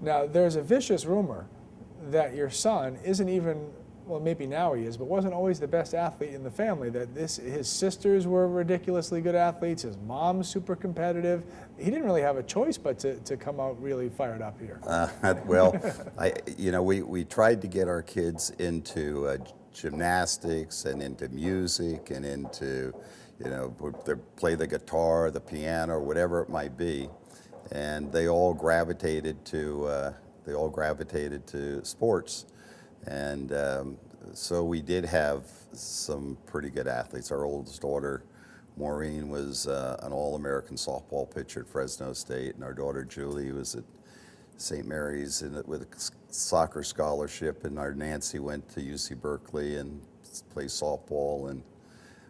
Now, there's a vicious rumor that your son isn't even, well, maybe now he is, but wasn't always the best athlete in the family, that his sisters were ridiculously good athletes, his mom's super competitive. He didn't really have a choice but to come out really fired up here. Well, we tried to get our kids into gymnastics and into music and into, they play the guitar, the piano, whatever it might be, and they all gravitated to sports, and so we did have some pretty good athletes. Our oldest daughter, Maureen, was an All-American softball pitcher at Fresno State, and our daughter Julie was at St. Mary's with a soccer scholarship, and our Nancy went to UC Berkeley and plays softball, and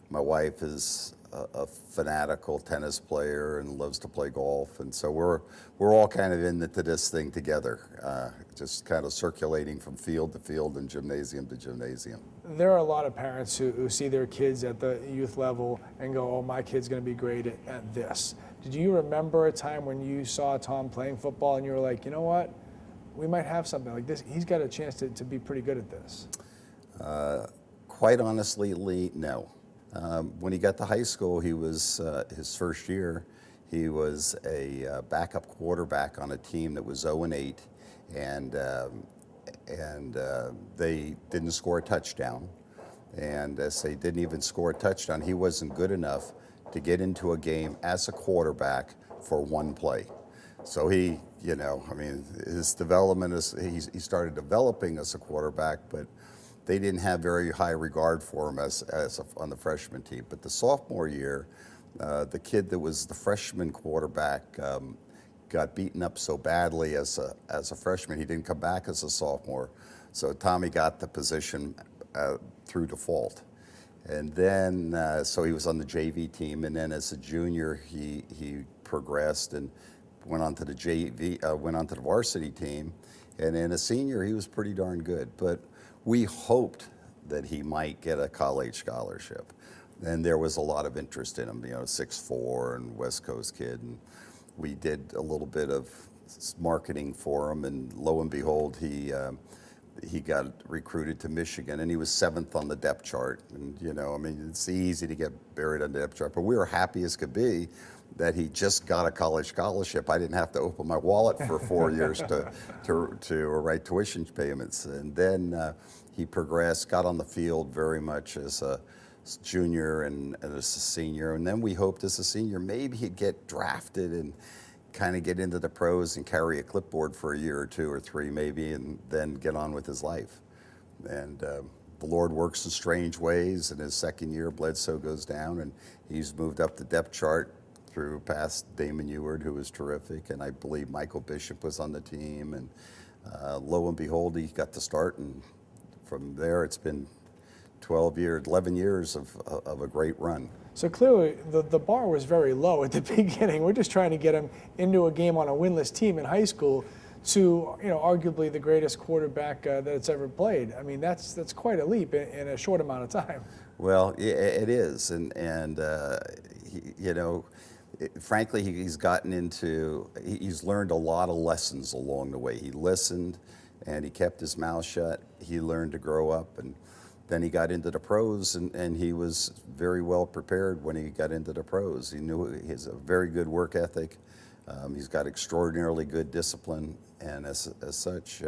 my wife is a fanatical tennis player and loves to play golf, and so we're all kind of into this thing together, just kind of circulating from field to field and gymnasium to gymnasium. There are a lot of parents who see their kids at the youth level and go, oh, my kid's going to be great at this. Did you remember a time when you saw Tom playing football and you were like, you know what, we might have something like this? He's got a chance to be pretty good at this. Quite honestly, Lee, no. When he got to high school, he was his first year. He was a backup quarterback on a team that was 0-8, and they didn't score a touchdown. And as they didn't even score a touchdown, he wasn't good enough to get into a game as a quarterback for one play. So he, his development is he started developing as a quarterback, but they didn't have very high regard for him on the freshman team. But the sophomore year, the kid that was the freshman quarterback got beaten up so badly as a freshman, he didn't come back as a sophomore. So Tommy got the position through default. And then, so he was on the JV team, and then as a junior, he progressed and went on to the varsity team. And in a senior, he was pretty darn good. But we hoped that he might get a college scholarship. And there was a lot of interest in him, 6'4" and West Coast kid. And we did a little bit of marketing for him, and lo and behold, he got recruited to Michigan, and he was 7th on the depth chart. And, it's easy to get buried on the depth chart, but we were happy as could be that he just got a college scholarship. I didn't have to open my wallet for 4 years to write tuition payments. And then he progressed, got on the field very much as a junior and as a senior. And then we hoped as a senior, maybe he'd get drafted and kind of get into the pros and carry a clipboard for a year or 2 or 3 maybe, and then get on with his life. And the Lord works in strange ways. In his second year, Bledsoe goes down, and he's moved up the depth chart through past Damon Eward, who was terrific, and I believe Michael Bishop was on the team. And lo and behold, he got to start, and from there it's been 11 years of a great run. So clearly the bar was very low at the beginning. We're just trying to get him into a game on a winless team in high school to, arguably the greatest quarterback that it's ever played. I mean, that's quite a leap in a short amount of time. Well, it is, and frankly, he's learned a lot of lessons along the way. He listened, and he kept his mouth shut. He learned to grow up, and then he got into the pros, and he was very well prepared when he got into the pros. He knew he has a very good work ethic. He's got extraordinarily good discipline, and as such,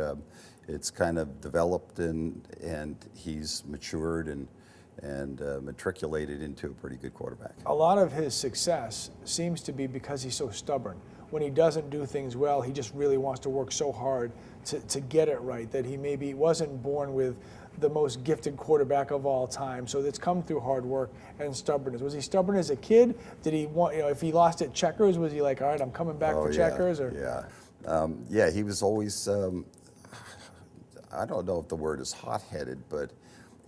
it's kind of developed, and he's matured and matriculated into a pretty good quarterback. A lot of his success seems to be because he's so stubborn. When he doesn't do things well, he just really wants to work so hard to get it right, that he maybe wasn't born with the most gifted quarterback of all time. So it's come through hard work and stubbornness. Was he stubborn as a kid? Did he want, if he lost at checkers, was he like, all right, I'm coming back for checkers? Or? Yeah, he was always, I don't know if the word is hot-headed, but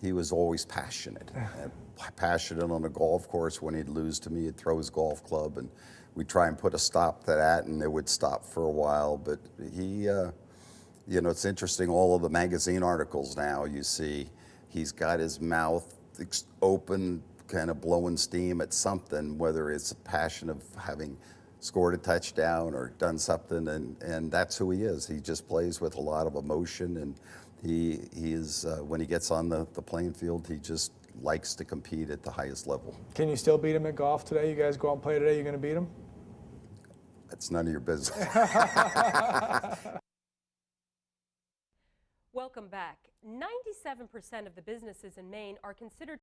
he was always passionate. Passionate on the golf course. When he'd lose to me, he'd throw his golf club, and we'd try and put a stop to that, and it would stop for a while. But he, it's interesting, all of the magazine articles now, you see he's got his mouth open, kind of blowing steam at something, whether it's a passion of having scored a touchdown or done something, and that's who he is. He just plays with a lot of emotion, and he is when he gets on the playing field, he just likes to compete at the highest level. Can you still beat him at golf today? You guys go out and play today, you're going to beat him? It's none of your business. Welcome back. 97% of the businesses in Maine are considered